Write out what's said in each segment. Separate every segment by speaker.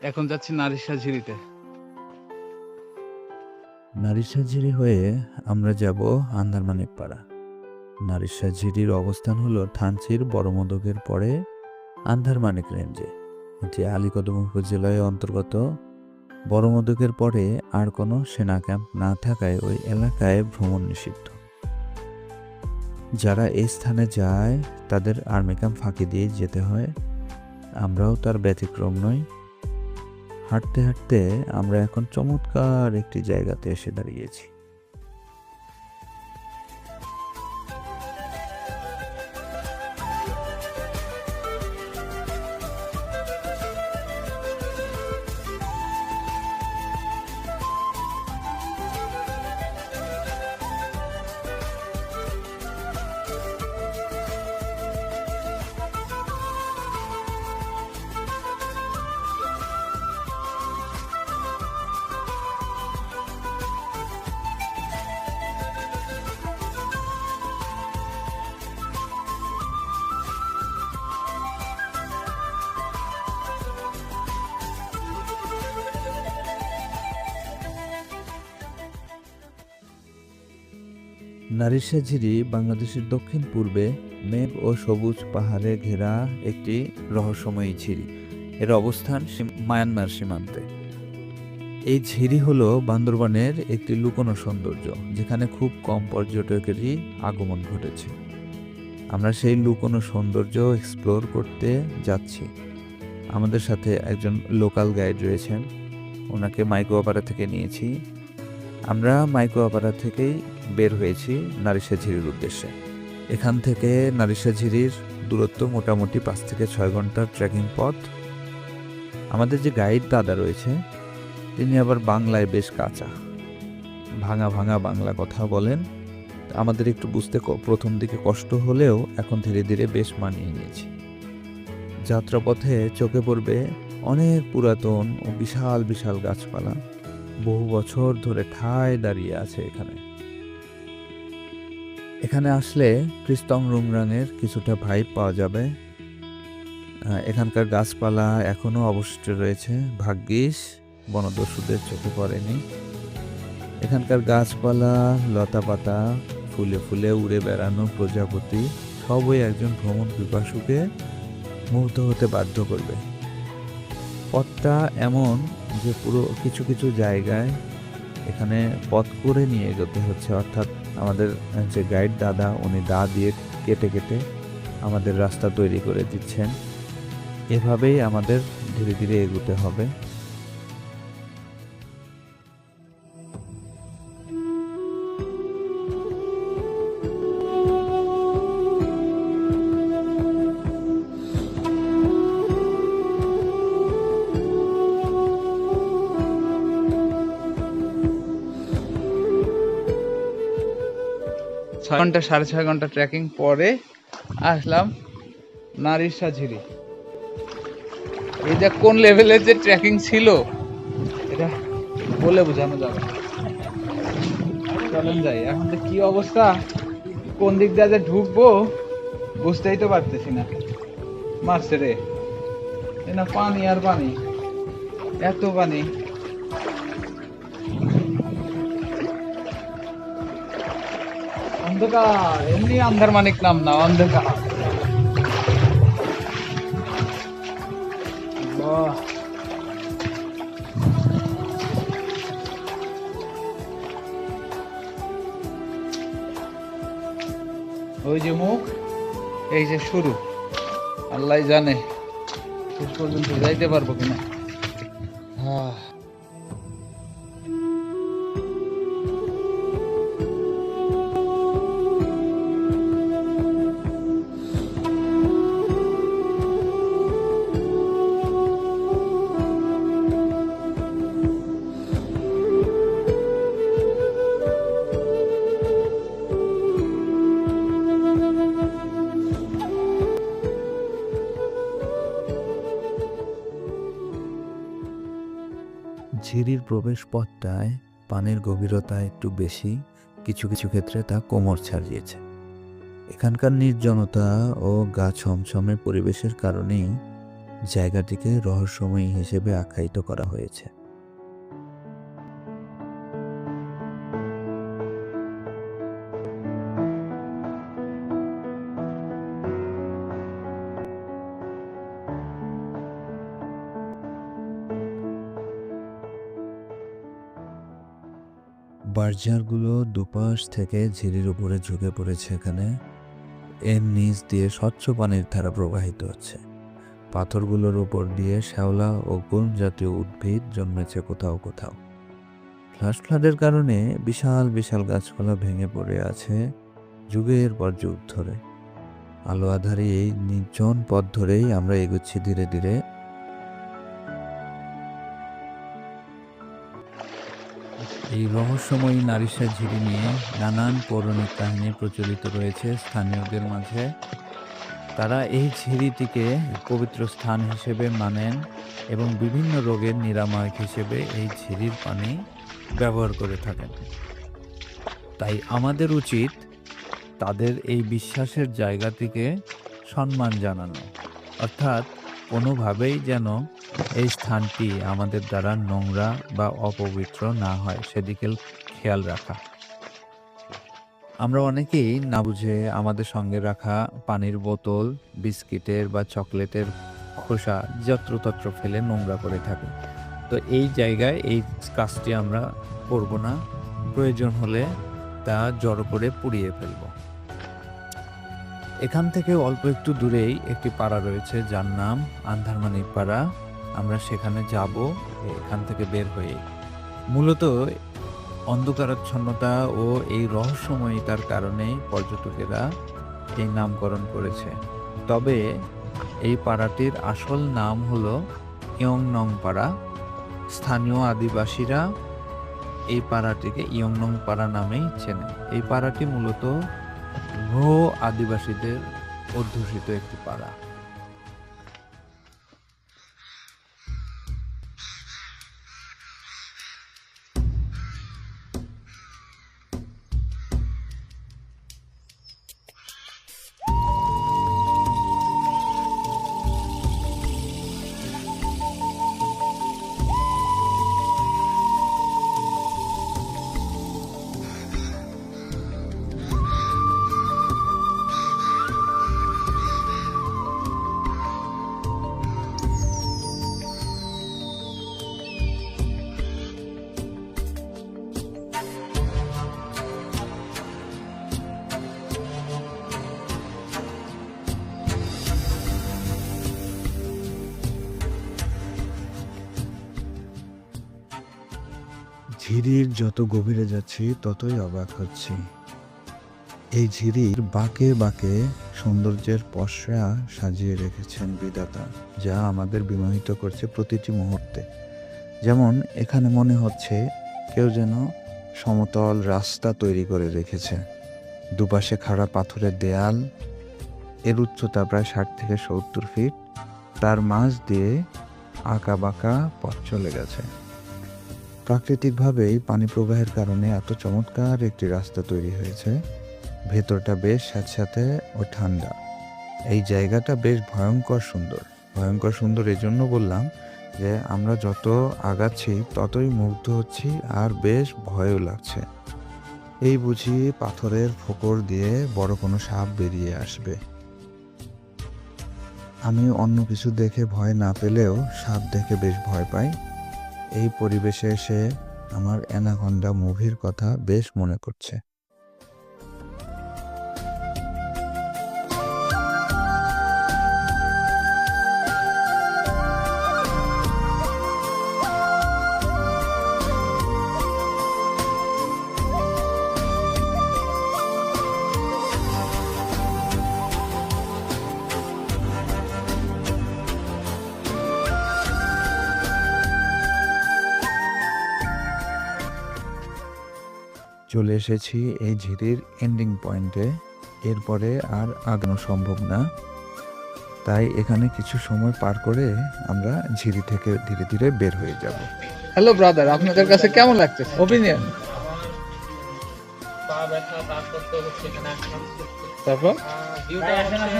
Speaker 1: এখন যাচ্ছি নারিশা ঝিরিতে।
Speaker 2: নারিশা ঝিরি হয়ে আমরা যাব আন্দারমানিক পাড়া। নারিশা ঝিরির অবস্থান হলো থানচির বড়মদকের পরে আন্দারমানিক রেঞ্জে, এটি আলীকদম উপজেলায় অন্তর্গত। বড়মদকের পরে আর কোনো সেনা ক্যাম্প না থাকায় ওই এলাকায় ভ্রমণ নিষিদ্ধ। যারা এই স্থানে যায় তাদের আর্মি ক্যাম্প ফাঁকি দিয়ে যেতে হয়, আমরাও তার ব্যতিক্রম নই। হাঁটতে হাঁটতে আমরা এখন চমৎকার একটি জায়গাতে এসে দাঁড়িয়েছি। নারিশা ঝিরি বাংলাদেশের দক্ষিণ পূর্বে মেঘ ও সবুজ পাহাড়ে ঘেরা একটি রহস্যময়ী ঝিরি। এর অবস্থান মায়ানমার সীমান্তে। এই ঝিরি হলো বান্দরবানের একটি লুকোনো সৌন্দর্য, যেখানে খুব কম পর্যটকেরই আগমন ঘটেছে। আমরা সেই লুকোনো সৌন্দর্য এক্সপ্লোর করতে যাচ্ছি। আমাদের সাথে একজন লোকাল গাইড রয়েছেন, ওনাকে মাইকোয়াপাড়া থেকে নিয়েছি। আমরা মাইকোয়াপাড়া থেকেই বের হয়েছি নারিশা ঝিরির উদ্দেশ্যে। এখান থেকে নারিশা ঝিরির দূরত্ব মোটামুটি 5 থেকে 6 ঘন্টার ট্রেকিং পথ। আমাদের যে গাইড দাদা রয়েছে তিনি আবার বাংলায় বেশ কাঁচা, ভাঙা ভাঙা বাংলা কথা বলেন। আমাদের একটু বুঝতে প্রথম দিকে কষ্ট হলেও এখন ধীরে ধীরে বেশ মানিয়ে নিয়েছি। যাত্রাপথে চোখে পড়বে অনেক পুরাতন ও বিশাল বিশাল গাছপালা, বহু বছর ধরে ঠায় দাঁড়িয়ে আছে এখানে আসলে ক্রিস্তং রুংরাঙের কিছুটা ভাইব পাওয়া যাবে। এখানকার গাছপালা এখনো অবশিষ্ট রয়েছে, ভাগ্যিস বনদস্যুদের চোখে পড়েনি। এখানকার গাছপালা, লতা পাতা, ফুলে ফুলে উড়ে বেড়ানো প্রজাপতি সবই একজন ভ্রমণ পিপাসুকে মুগ্ধ হতে বাধ্য করবে। পথটা এমন যে পুরো কিছু কিছু জায়গায় এখানে পথ করে নিয়ে এগোতে হচ্ছে, অর্থাৎ আমাদের যে গাইড দাদা উনি দা দিয়ে কেটে কেটে আমাদের রাস্তা তৈরি করে দিচ্ছেন। এভাবেই আমাদের ধীরে ধীরে এগোতে হবে।
Speaker 1: ছয় ঘন্টা 6.5 ঘন্টা ট্রেকিং পরে আসলাম নারিশা ঝিরি। এই যে কোন লেভেলের যে ট্রেকিং ছিল এটা বলে বোঝানো যাবে না। চলেন যাই, এখন তো কি অবস্থা, কোন দিক দিয়ে যে ঢুকবো বুঝতেই তো পারতেছি না। মারছে রে, এ না পানি আর পানি, এত পানি। অন্ধকার, এমনি আন্দারমানিক নাম না, অন্ধকার। বাহ, ওই যে মুখ, এই যে শুরু, আল্লাহ জানে শেষ পর্যন্ত যাইতে পারবো কিনা।
Speaker 2: ঝিরির প্রবেশ পথটায় পানির গভীরতা একটু বেশি, কিছু কিছু ক্ষেত্রে তা কোমর ছাড়িয়েছে। এখানকার নির্জনতা ও গা ছমছমে পরিবেশের কারণেই জায়গাটিকে রহস্যময়ী হিসেবে আখ্যায়িত করা হয়েছে। বার্জারগুলো দুপাশ থেকে ঝিরির উপরে ঝুঁকে পড়েছে। এখানে এর নিচ দিয়ে স্বচ্ছ পানির ধারা প্রবাহিত হচ্ছে। পাথরগুলোর উপর দিয়ে শ্যাওলা ও গুল্ম জাতীয় উদ্ভিদ জন্মেছে কোথাও কোথাও। ফ্ল্যাশ ফ্লাডের কারণে বিশাল বিশাল গাছপালা ভেঙে পড়ে আছে যুগের পর যুগ ধরে। আলো আধারে এই নির্জন পথ ধরেই আমরা এগোচ্ছি ধীরে ধীরে। এই রহস্যময়ী নারিশা ঝিরি নিয়ে নানান পৌরাণিক কাহিনী প্রচলিত রয়েছে স্থানীয়দের মাঝে। তারা এই ঝিরিটিকে পবিত্র স্থান হিসেবে মানেন এবং বিভিন্ন রোগের নিরাময় হিসেবে এই ঝিরির পানি ব্যবহার করে থাকেন। তাই আমাদের উচিত তাদের এই বিশ্বাসের জায়গাটিকে সম্মান জানানো, অর্থাৎ কোনোভাবেই যেন এই স্থানটি আমাদের দ্বারা নোংরা বা অপবিত্র না হয় সেদিকে খেয়াল রাখা। আমরা অনেকেই না বুঝে আমাদের সঙ্গে রাখা পানির বোতল, বিস্কিটের বা চকলেটের খোসা যত্রতত্র ফেলে নোংরা করে থাকি। তো এই জায়গায় এই কাজটি আমরা করব না। প্রয়োজন হলে তা জড়ো করে পুড়িয়ে ফেলব। এখান থেকে অল্প একটু দূরেই একটি পাড়া রয়েছে যার নাম আন্ধারমানিক পাড়া। আমরা সেখানে যাব এখান থেকে বের হয়ে। মূলত অন্ধকারাচ্ছন্নতা ও এই রহস্যময়িতার কারণে পর্যটকেরা এই নামকরণ করেছে। তবে এই পাড়াটির আসল নাম হলো ইয়ংনং পাড়া। স্থানীয় আদিবাসীরা এই পাড়াটিকে ইয়ংনং পাড়া নামেই চেনে। এই পাড়াটি মূলত রো আদিবাসীদের অধ্যুষিত একটি পাড়া। ঝিরির যত গভীরে যাচ্ছি ততই অবাক হচ্ছি। এই ঝিরির বাঁকে বাঁকে সৌন্দর্যের পসরা সাজিয়ে রেখেছেন বিধাতা, যা আমাদের বিমোহিত করছে প্রতিটি মুহূর্তে। যেমন এখানে মনে হচ্ছে কেউ যেন সমতল রাস্তা তৈরি করে রেখেছে। দুপাশে খাড়া পাথরের দেয়াল, এর উচ্চতা প্রায় 60 থেকে 70 ফিট। তার মাঝ দিয়ে আঁকা বাঁকা পথ চলে গেছে। প্রাকৃতিকভাবেই পানি প্রবাহের কারণে এত চমৎকার একটি রাস্তা তৈরি হয়েছে। ভেতরটা বেশ স্যাঁতস্যাঁতে ও ঠান্ডা। এই জায়গাটা বেশ ভয়ঙ্কর সুন্দর। ভয়ঙ্কর সুন্দর এই জন্য বললাম যে আমরা যত আগাচ্ছি ততই মুগ্ধ হচ্ছি আর বেশ ভয়ও লাগছে। এই বুঝি পাথরের ফোকর দিয়ে বড় কোনো সাপ বেরিয়ে আসবে। আমি অন্য কিছু দেখে ভয় না পেলেও সাপ দেখে বেশ ভয় পাই। এই পরিবেশে এসে আমার অ্যানাকন্ডা মুভির কথা বেশ মনে করছে। চলে এসেছি এই ঝিরির এন্ডিং পয়েন্টে। এরপরে আর আগানো সম্ভব না, তাই এখানে কিছু সময় পার করে আমরা ঝিরি থেকে ধীরে ধীরে বের হয়ে যাব।
Speaker 1: হ্যালো ব্রাদার, আপনাদের কাছে কেমন লাগছে? ওপিনিয়ন?
Speaker 3: পা ব্যথা তার সত্ত্বেও হচ্ছে এখানে আসলাম।
Speaker 1: তারপর
Speaker 3: ভিউটা মানে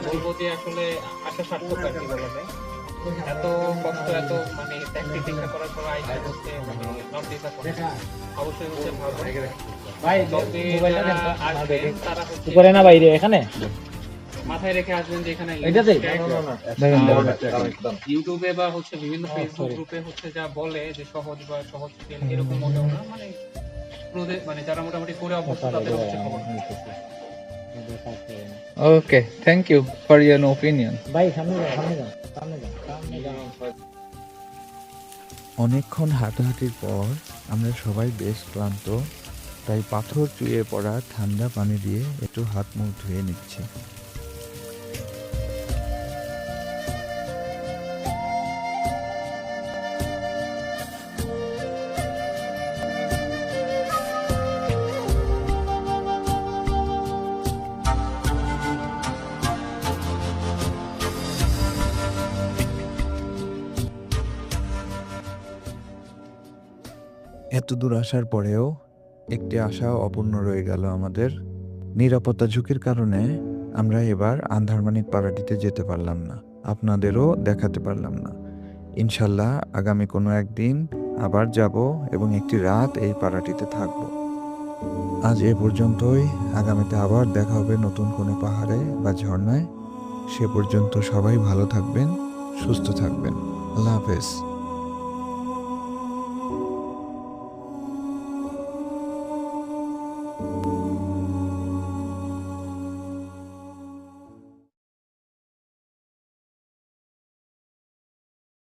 Speaker 3: বলবো যে আসলে আশা সার্থক আর কি বলা যায়। এত কষ্ট এত মানে ত্যাগ তিতিক্ষা করার পর আইসা হচ্ছে মানে নট ডিসঅ্যাপয়েন্ট অবশ্যই হচ্ছে ভালো।
Speaker 4: ভাই
Speaker 3: তবে
Speaker 4: মোবাইলটা
Speaker 3: যারা
Speaker 4: দেন তো,
Speaker 3: আসবেন তারা হচ্ছে
Speaker 4: উপরে না বাইরে এখানে
Speaker 3: মাথায় রেখে আসবেন যে এখানে
Speaker 4: এটাতে
Speaker 3: ইউটিউবে বা হচ্ছে বিভিন্ন ফেসবুক গ্রুপে হচ্ছে যা বলে যে সহজ বা সহজ ফিল এরকম মোটেও না, মানে মানে যারা মোটামুটি করে অভ্যস্ত তাদের হচ্ছে খবর।
Speaker 1: Okay, thank you for your opinion.
Speaker 4: ভাই সামনে যাও সামনে যাও সামনে যাও সামনে যাও।
Speaker 2: অনেকক্ষণ হাঁটাহাঁটির পর আমরা সবাই বেশ ক্লান্ত, তাই পাথর চুইয়ে পড়া ঠান্ডা পানি দিয়ে একটু হাত মুখ ধুয়ে নিচ্ছি। এত দূর আসার পরেও একটি আশা অপূর্ণ রয়ে গেল আমাদের। নিরাপত্তা ঝুঁকির কারণে আমরা এবার আন্ধারমানিক পাড়াটিতে যেতে পারলাম না, আপনাদেরও দেখাতে পারলাম না। ইনশাল্লাহ আগামী কোনো একদিন আবার যাব এবং একটি রাত এই পাড়াটিতে থাকব। আজ এ পর্যন্তই। আগামীতে আবার দেখা হবে নতুন কোনো পাহাড়ে বা ঝর্ণায়। সে পর্যন্ত সবাই ভালো থাকবেন, সুস্থ থাকবেন। আল্লাহ হাফেজ।